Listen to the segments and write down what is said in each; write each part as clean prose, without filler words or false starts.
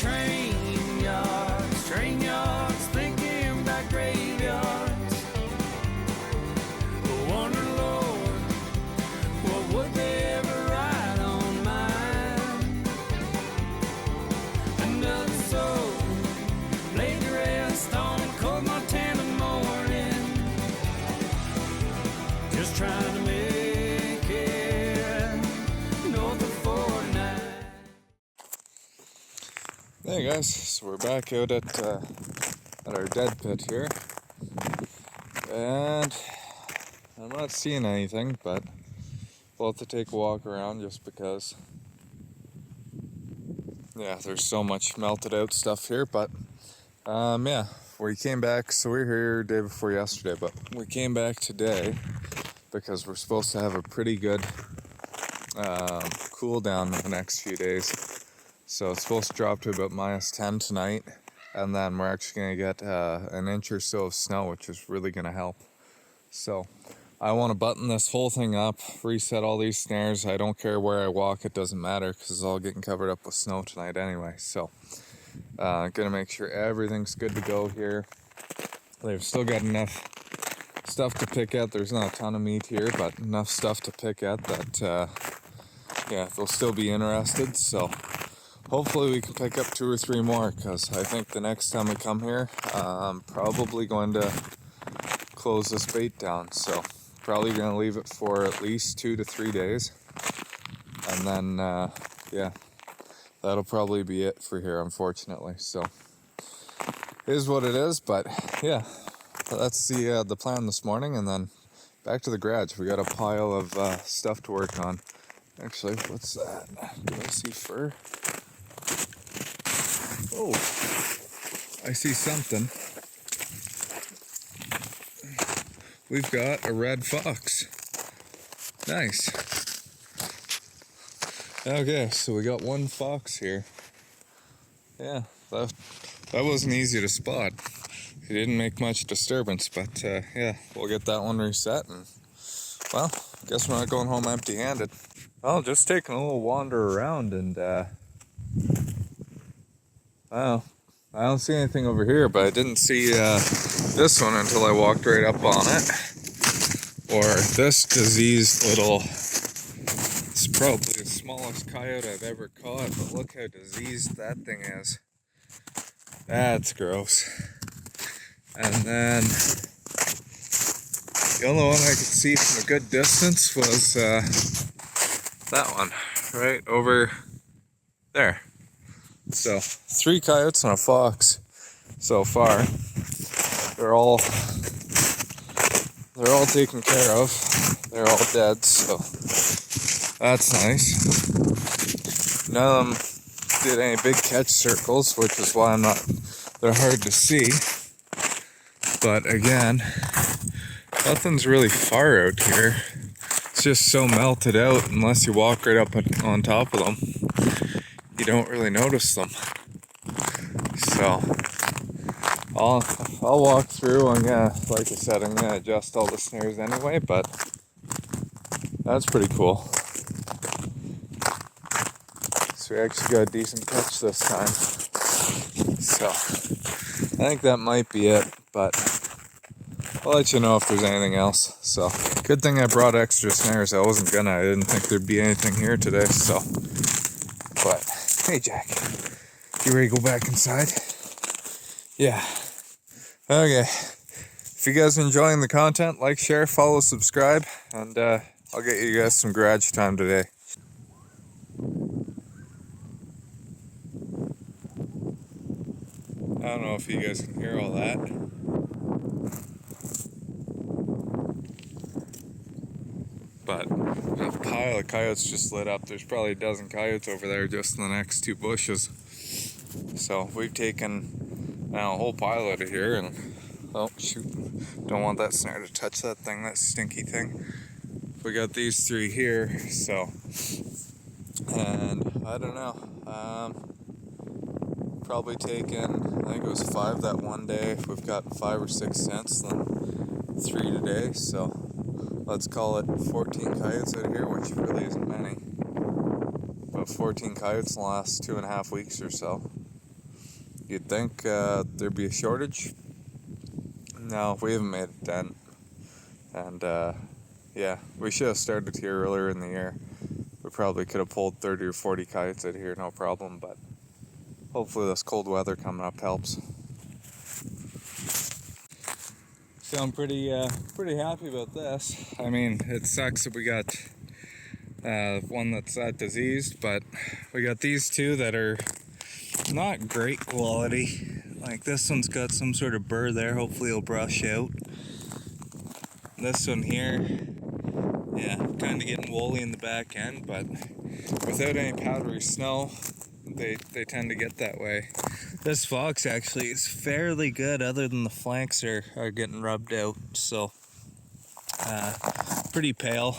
train yards, thinking about graveyards. I wonder, Lord, what would they ever write on mine? Another soul laid to rest on a cold Montana morning, just trying to make it north of 49. Hey guys, so we're back out at our dead pit here, and I'm not seeing anything, but we'll have to take a walk around just because, yeah, there's so much melted out stuff here. But yeah, we came back, so we were here day before yesterday, but we came back today because we're supposed to have a pretty good cool down in the next few days. So it's supposed to drop to about -10 tonight, and then we're actually going to get an inch or so of snow, which is really going to help. So I want to button this whole thing up, reset all these snares. I don't care where I walk, it doesn't matter, because it's all getting covered up with snow tonight anyway. So going to make sure everything's good to go here. They've still got enough stuff to pick at. There's not a ton of meat here, but enough stuff to pick at that, yeah, they'll still be interested. So hopefully we can pick up 2 or 3 more, because I think the next time we come here, I'm probably going to close this bait down. So probably going to leave it for at least 2 to 3 days. And then, yeah, that'll probably be it for here, unfortunately. So it is what it is, but yeah, that's the plan this morning. And then back to the garage. We got a pile of stuff to work on. Actually, what's that? Do I see fur? Oh, I see something. We've got a red fox. Nice. Okay, so we got one fox here. Yeah, that wasn't easy to spot. He didn't make much disturbance, but yeah, we'll get that one reset. And well, guess we're not going home empty-handed. Well, just taking a little wander around, and well, I don't see anything over here, but I didn't see this one until I walked right up on it. Or this diseased little, it's probably the smallest coyote I've ever caught, but look how diseased that thing is. That's gross. And then the only one I could see from a good distance was that one, right over there. So 3 coyotes and a fox so far. They're all taken care of. They're all dead, so that's nice. None of them did any big catch circles, which is why they're hard to see. But again, nothing's really far out here. It's just so melted out, unless you walk right up on top of them, you don't really notice them. So I'll walk through. Like I said, I'm gonna adjust all the snares anyway, but that's pretty cool. So we actually got a decent catch this time. So I think that might be it, but I'll let you know if there's anything else. So good thing I brought extra snares. I didn't think there'd be anything here today. So, but hey, Jack, you ready to go back inside? Yeah. Okay. If you guys are enjoying the content, like, share, follow, subscribe, and I'll get you guys some garage time today. I don't know if you guys can hear all that. But a pile of coyotes just lit up. There's probably a dozen coyotes over there just in the next 2 bushes. So we've taken now a whole pile out of here, and oh shoot, don't want that snare to touch that thing, that stinky thing. We got these 3 here, so, and I don't know, probably taken, I think it was 5 that one day. We've got 5 or 6 since, then 3 today, so let's call it 14 coyotes out of here, which really isn't many. About 14 coyotes in the last 2.5 weeks or so. you'd think there'd be a shortage. No, we haven't made a dent. And yeah, we should have started here earlier in the year. We probably could have pulled 30 or 40 coyotes out here, no problem, but hopefully this cold weather coming up helps. So I'm pretty happy about this. I mean, it sucks that we got one that's diseased, but we got these two that are not great quality. Like this one's got some sort of burr there, hopefully it'll brush out. This one here, yeah, kind of getting woolly in the back end, but without any powdery snow, they tend to get that way. This fox actually is fairly good, other than the flanks are getting rubbed out, so pretty pale,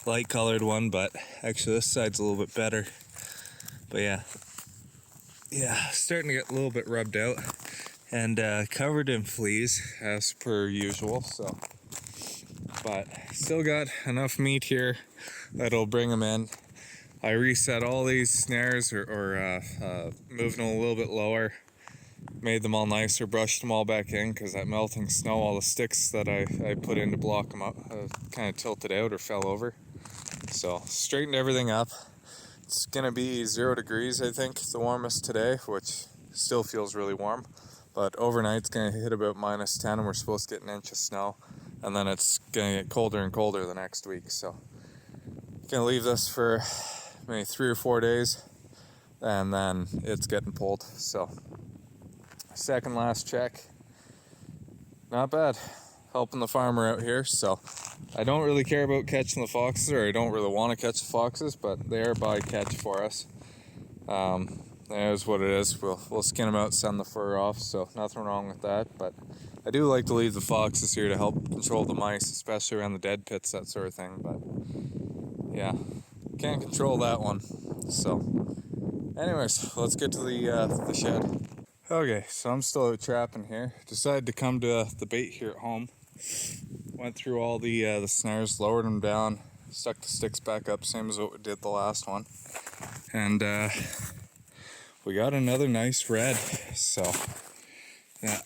light colored one, but actually this side's a little bit better. But yeah, starting to get a little bit rubbed out and covered in fleas as per usual, so. But still got enough meat here that'll bring them in. I reset all these snares or moved them a little bit lower, made them all nicer, brushed them all back in because that melting snow, all the sticks that I put in to block them up kind of tilted out or fell over. So straightened everything up. It's gonna be 0 degrees, I think, the warmest today, which still feels really warm. But overnight it's gonna hit about -10 and we're supposed to get an inch of snow. And then it's gonna get colder and colder the next week. So gonna leave this for maybe 3 or 4 days and then it's getting pulled. So second last check, not bad. Helping the farmer out here. So I don't really care about catching the foxes, or I don't really want to catch the foxes, but they are bycatch for us. That is what it is. We'll skin them out, send the fur off, so nothing wrong with that. But I do like to leave the foxes here to help control the mice, especially around the dead pits, that sort of thing. But yeah, can't control that one. So anyways, let's get to the shed. Okay, so I'm still out trapping here. Decided to come to the bait here at home. Went through all the snares, lowered them down, stuck the sticks back up, same as what we did the last one. And we got another nice red. So yeah,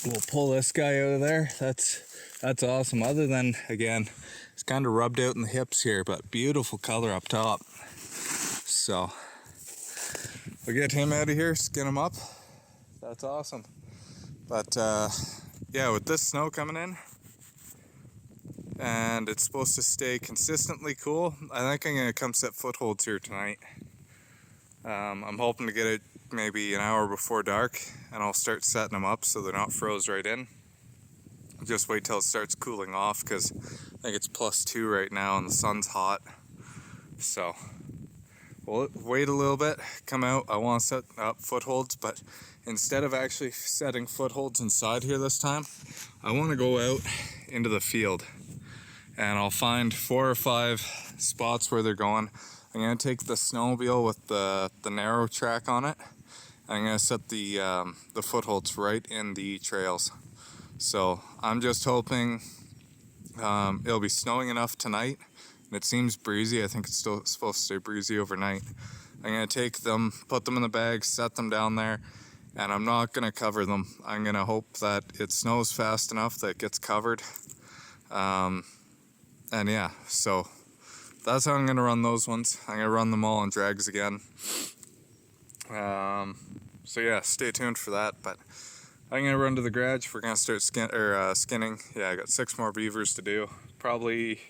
we'll pull this guy out of there. That's awesome. Other than, again, it's kind of rubbed out in the hips here, but beautiful color up top. So we'll get him out of here, skin him up. That's awesome. But yeah, with this snow coming in, and it's supposed to stay consistently cool, I think I'm gonna come set footholds here tonight. I'm hoping to get it maybe an hour before dark, and I'll start setting them up so they're not froze right in. Just wait till it starts cooling off, because I think it's +2 right now and the sun's hot. So we'll wait a little bit, come out. I want to set up footholds, but instead of actually setting footholds inside here this time, I want to go out into the field, and I'll find 4 or 5 spots where they're going. I'm going to take the snowmobile with the narrow track on it. I'm going to set the footholds right in the trails. So I'm just hoping it'll be snowing enough tonight, and it seems breezy. I think it's still supposed to stay breezy overnight. I'm going to take them, put them in the bag, set them down there, and I'm not going to cover them. I'm going to hope that it snows fast enough that it gets covered. And yeah, so that's how I'm going to run those ones. I'm going to run them all on drags again. So yeah, stay tuned for that. But I'm going to run to the garage. We're going to start skinning. Yeah, I got 6 more beavers to do. Probably,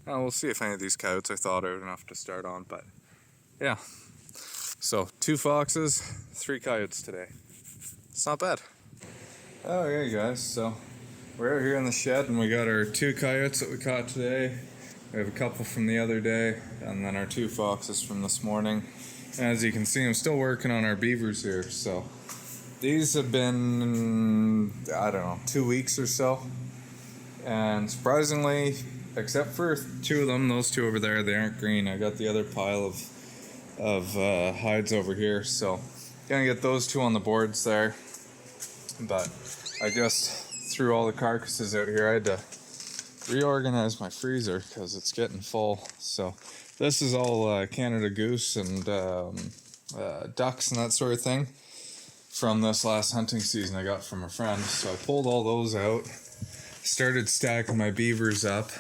we'll see if any of these coyotes I thought out enough to start on. But yeah, so 2 foxes, 3 coyotes today. It's not bad. Okay guys, so we're out here in the shed and we got our 2 coyotes that we caught today. We have a couple from the other day, and then our 2 foxes from this morning. And as you can see, I'm still working on our beavers here. So these have been, I don't know, 2 weeks or so. And surprisingly, except for 2 of them, those 2 over there, they aren't green. I got the other pile of hides over here. So gonna get those 2 on the boards there. But I just threw all the carcasses out here. I had to reorganize my freezer because it's getting full. So this is all Canada Goose and ducks and that sort of thing from this last hunting season I got from a friend. So I pulled all those out, started stacking my beavers up,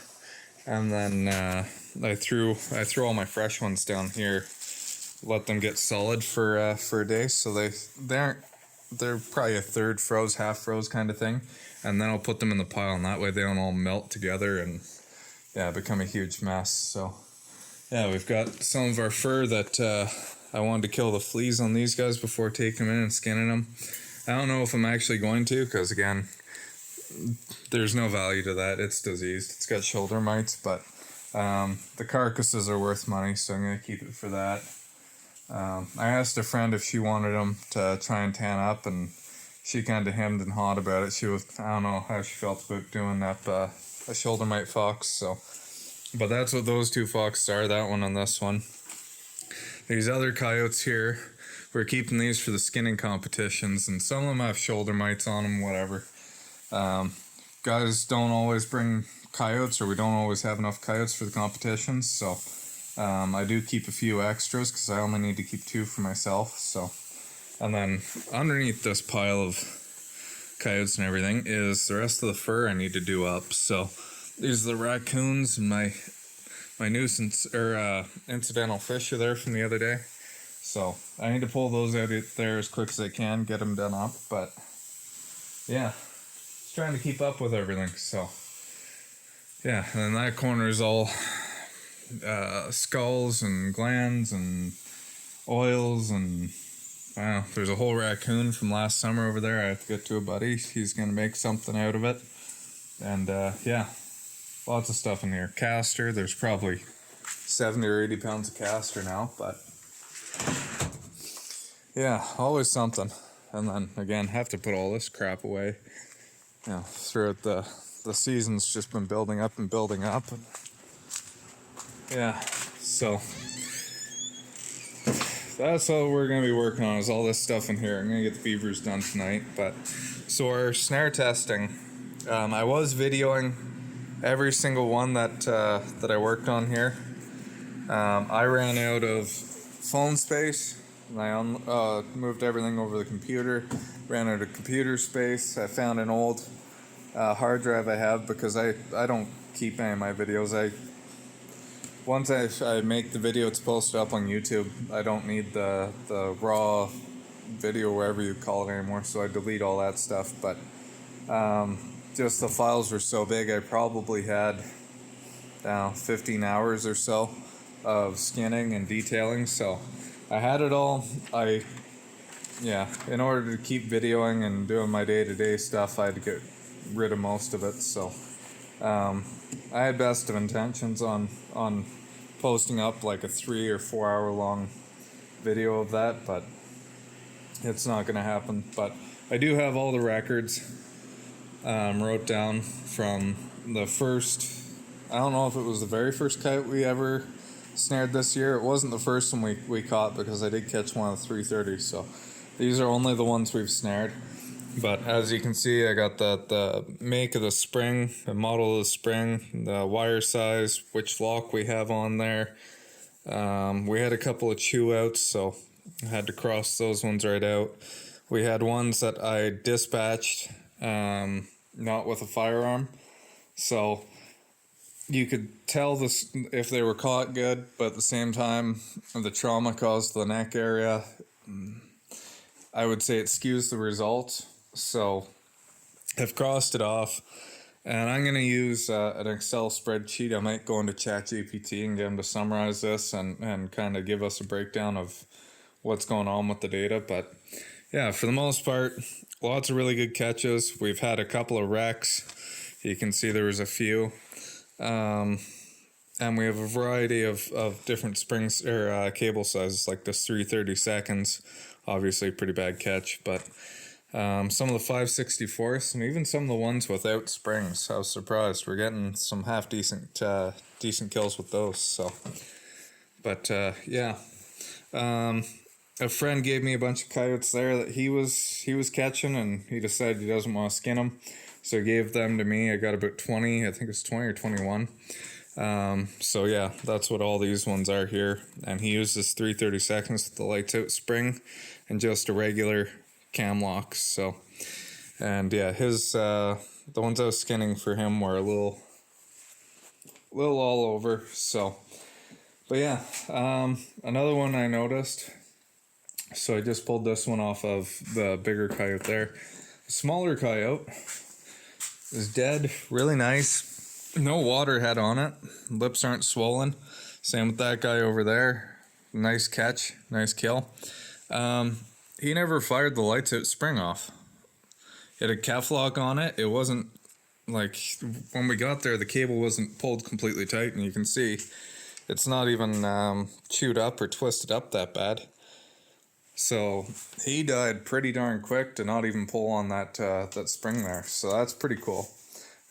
and then I threw all my fresh ones down here, let them get solid for a day. So they're probably a third froze, half froze kind of thing, and then I'll put them in the pile, and that way they don't all melt together and become a huge mess. So yeah, we've got some of our fur that I wanted to kill the fleas on these guys before taking them in and skinning them. I don't know if I'm actually going to, because again, there's no value to that. It's diseased. It's got shoulder mites, but the carcasses are worth money, so I'm going to keep it for that. I asked a friend if she wanted them to try and tan up, and she kind of hemmed and hawed about it. I don't know how she felt about doing that, a shoulder mite fox. So, but that's what those two foxes are, that one and this one. These other coyotes here, we're keeping these for the skinning competitions, and some of them have shoulder mites on them, whatever. Guys don't always bring coyotes, or we don't always have enough coyotes for the competitions, so I do keep a few extras because I only need to keep 2 for myself. So, and then underneath this pile of coyotes and everything is the rest of the fur I need to do up. So these are the raccoons and my nuisance or incidental fish are there from the other day. So I need to pull those out there as quick as I can, get them done up. But yeah, just trying to keep up with everything. So yeah, and then that corner is all skulls and glands and oils, and wow, there's a whole raccoon from last summer over there. I have to get to a buddy. He's gonna make something out of it, and yeah, lots of stuff in here. Castor, there's probably 70 or 80 pounds of castor now, but yeah, always something. And then again, have to put all this crap away. You know, throughout the season's just been building up and building up. And yeah, so that's all we're going to be working on, is all this stuff in here. I'm going to get the beavers done tonight. But so our snare testing, I was videoing every single one that I worked on here. I ran out of phone space, and I moved everything over the computer. Ran out of computer space. I found an old hard drive I have, because I don't keep any of my videos. Once I make the video, it's posted up on YouTube. I don't need the raw video, wherever you call it, anymore, so I delete all that stuff. But just the files were so big, I probably had 15 hours or so of skinning and detailing. So I had it all. In order to keep videoing and doing my day-to-day stuff, I had to get rid of most of it. So I had best of intentions on posting up like a 3 or 4 hour long video of that, but it's not going to happen. But I do have all the records wrote down from the first, I don't know if it was the very first coyote we ever snared this year. It wasn't the first one we caught, because I did catch one of the 330s, so these are only the ones we've snared. But as you can see, I got the make of the spring, the model of the spring, the wire size, which lock we have on there. We had a couple of chew outs, so I had to cross those ones right out. We had ones that I dispatched, not with a firearm, so you could tell this if they were caught good, but at the same time, the trauma caused the neck area, I would say it skews the results. So I've crossed it off, and I'm going to use an Excel spreadsheet. I might go into ChatGPT and get them to summarize this and kind of give us a breakdown of what's going on with the data. But yeah, for the most part, lots of really good catches. We've had a couple of wrecks. You can see there was a few. And we have a variety of different springs or cable sizes, like this 3/32, obviously pretty bad catch, but some of the 5/64ths and even some of the ones without springs. I was surprised. We're getting some half decent kills with those. So, but yeah, a friend gave me a bunch of coyotes there that he was catching, and he decided he doesn't want to skin them, so he gave them to me. I got about 20. I think it's 20 or 21. So yeah, that's what all these ones are here. And he uses 3/32 with the lights out spring and just a regular cam lock. So, and yeah, his the ones I was skinning for him were a little all over. So, but yeah, another one I noticed. So I just pulled this one off of the bigger coyote there. The smaller coyote is dead, really nice. No water head on it. Lips aren't swollen. Same with that guy over there. Nice catch, nice kill. He never fired the lights out spring off. It had a calf lock on it. It wasn't like when we got there, the cable wasn't pulled completely tight, and you can see it's not even chewed up or twisted up that bad. So he died pretty darn quick to not even pull on that spring there. So that's pretty cool.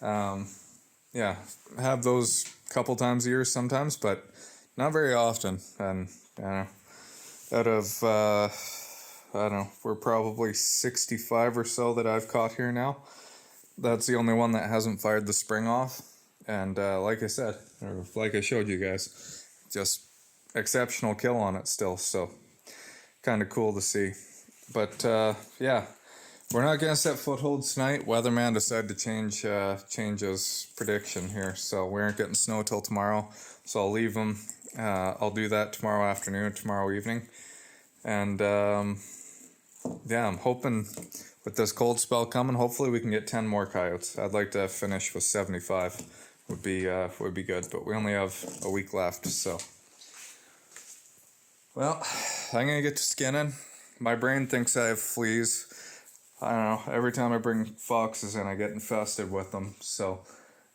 Yeah, have those couple times a year sometimes, but not very often. And out of I don't know, we're probably 65 or so that I've caught here now. That's the only one that hasn't fired the spring off. And like I said, or like I showed you guys, just exceptional kill on it still. So kind of cool to see. But yeah, we're not gonna set footholds tonight. Weatherman decided to change his prediction here, so we aren't getting snow till tomorrow. So I'll leave them. I'll do that tomorrow afternoon, tomorrow evening, and yeah, I'm hoping with this cold spell coming, hopefully we can get 10 more coyotes. I'd like to finish with 75. Would be good, but we only have a week left, so. Well, I'm gonna get to skinning. My brain thinks I have fleas. I don't know, every time I bring foxes in, I get infested with them. So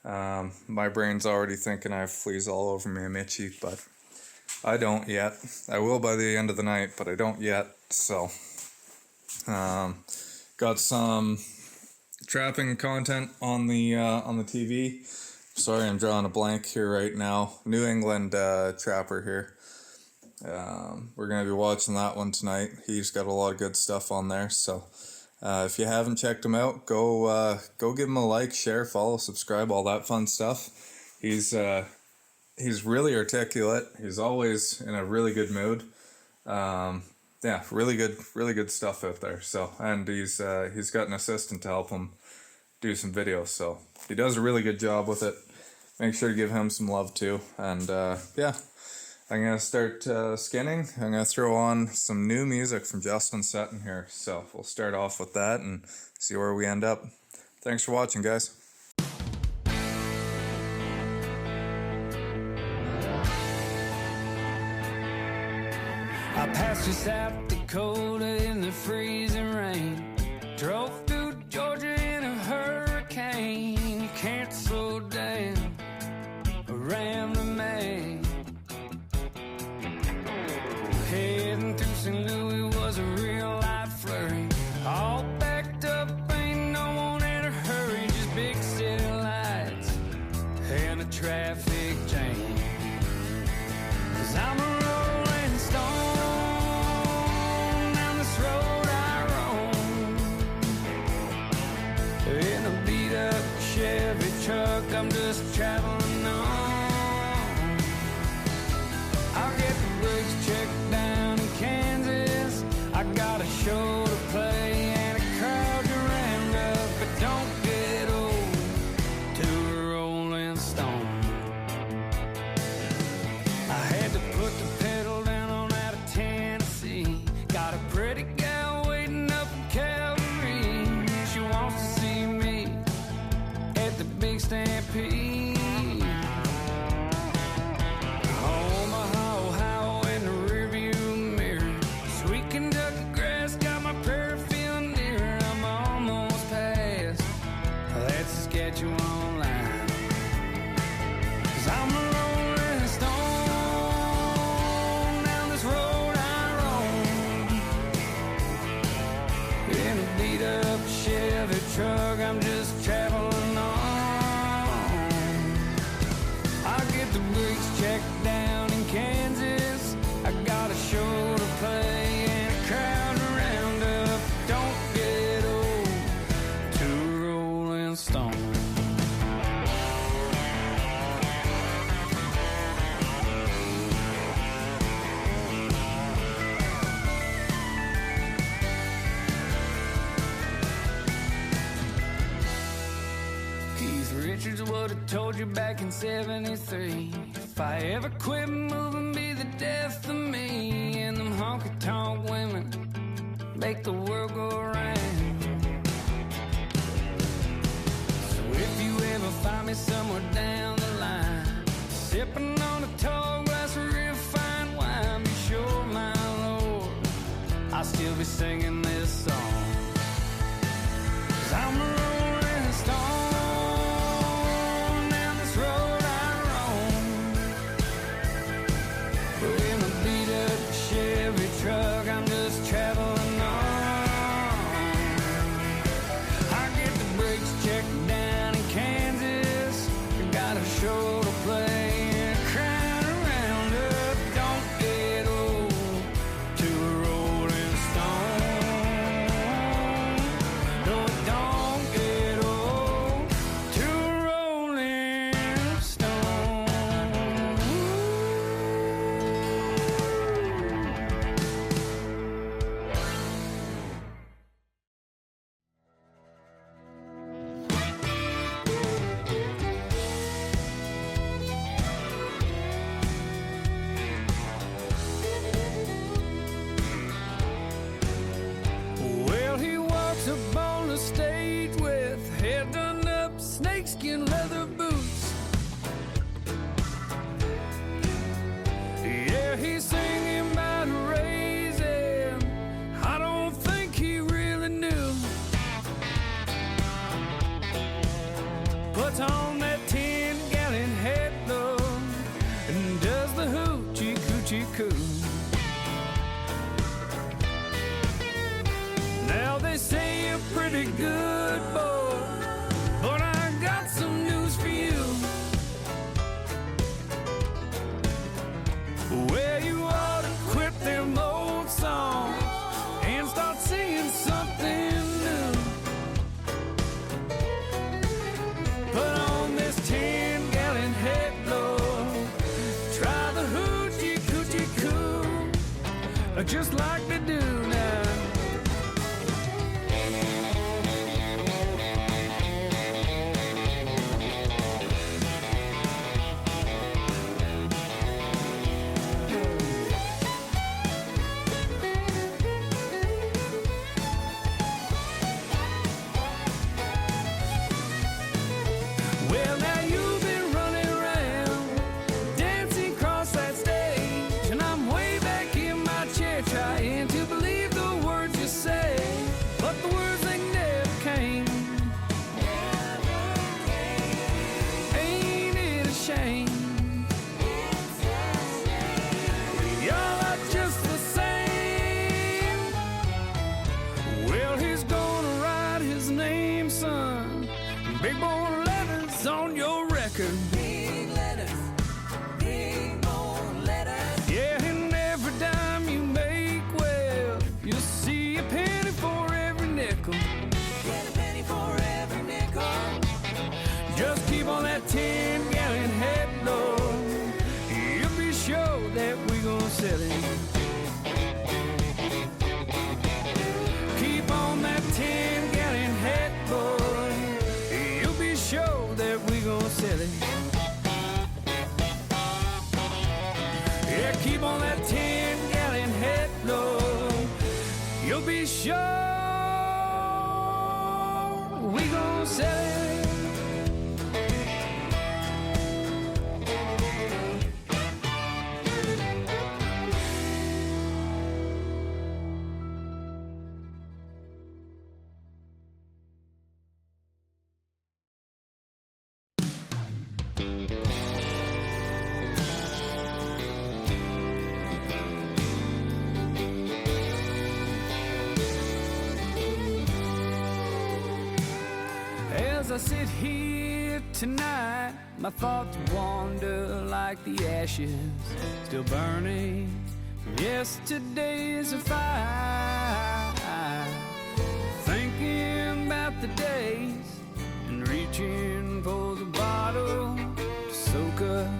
my brain's already thinking I have fleas all over me. I'm itchy, but I don't yet. I will by the end of the night, but I don't yet. So got some trapping content on the TV. Sorry, I'm drawing a blank here right now. New England trapper here. We're going to be watching that one tonight. He's got a lot of good stuff on there, so if you haven't checked him out, go give him a like, share, follow, subscribe, all that fun stuff. He's really articulate. He's always in a really good mood. Yeah, really good stuff out there. So, and he's got an assistant to help him do some videos, so he does a really good job with it. Make sure to give him some love too. And yeah, I'm gonna start skinning. I'm gonna throw on some new music from Justin Sutton here. So we'll start off with that and see where we end up. Thanks for watching, guys. I passed through South Dakota in the freezing rain. Drove through Georgia in a hurricane. You can't slow down around the Maine. Heading through St. Louis was a real light flurry. All backed up, ain't no one in a hurry. Just big city lights and a traffic jam. 'Cause I'm a rolling stone, down this road I roam. In a beat up Chevy truck, I'm just traveling on. I'll get the brakes checked down in Kansas. I got a show to play and a crowd to round up, but don't get old to a rolling stone. I had to put the pedal down on out of Tennessee. Got a pretty gal waiting up in Calgary. She wants to see me at the big stampede. Omaha, Ohio in the rearview mirror. Sweet Kentucky grass got my prayer feeling nearer. I'm almost past that Saskatchewan line. 'Cause I'm a rolling stone, down this road I roam. In a beat up Chevy truck, I'm just traveling on. I'll get the brakes checked down in Kansas. I got a show to play and a crowd to round up. Don't get old to a rolling stone. back in 73. If I ever quit moving, be the death of me. And them honky-tonk women make the world go round. So if you ever find me somewhere down the line, sipping on a tall glass of real fine wine, be sure, my Lord, I'll still be singing this song. 'Cause I'm a rolling stone down this road I roam. In a beat-up Chevy truck, I'm just traveling on. I get the brakes checked down in Kansas. I got a show to play. Crying around up, don't get old to a rolling stone. No, don't get old to a rolling stone. Well, he walks up on the stage with hair done up, snakeskin leather boots. Yeah, he's singing about raising. I don't think he really knew. Puts on that 10-gallon hat though, and does the hoochie coochie coo. Now they say you're pretty good, boy, but I got some news for you. Well, you ought to quit them old songs and start singing something new. Put on this 10-gallon hat, Lord. Try the hoochie coochie coo, just like they do now. Well, now you've been running around, dancing across that stage, and I'm way back in my chair trying to believe the words you say, but the words they never came. Ain't it a shame? Y'all are just the same. Well, he's gonna write his name, son, big bold letters on your record. Big letters, big bold letters. Yeah, and every dime you make, well, you'll see a penny for every nickel. Get a penny for every nickel. Just keep on that 10-gallon hat, Lord. You'll be sure that we gon' sell it. Keep on that 10-gallon hat, boy. You'll be sure that we gon' sell it. Yeah, keep on that 10-gallon hat, Lord. You'll be sure we gon' sell it. As I sit here tonight, my thoughts wander like the ashes still burning from yesterday's fire. Thinking about the days and reaching for the bottle to soak up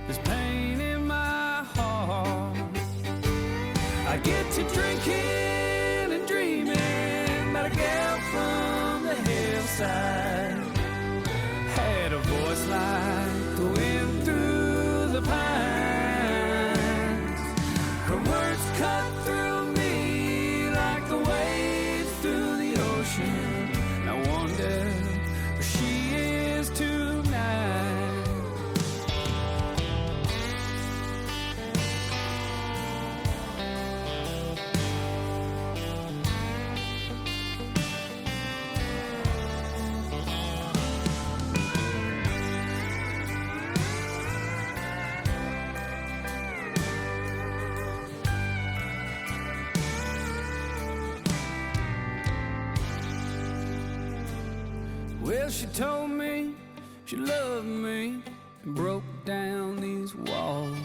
this pain in my heart. I get to drinking and dreaming about a gal from the hillside. Had a voice like cut through me like the waves through the ocean. I wonder where she is tonight. Well, she told me she loved me and broke down these walls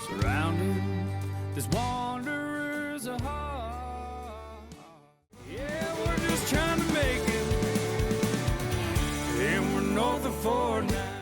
surrounding this wanderer's heart. Yeah, we're just trying to make it, and we're north of 4 now.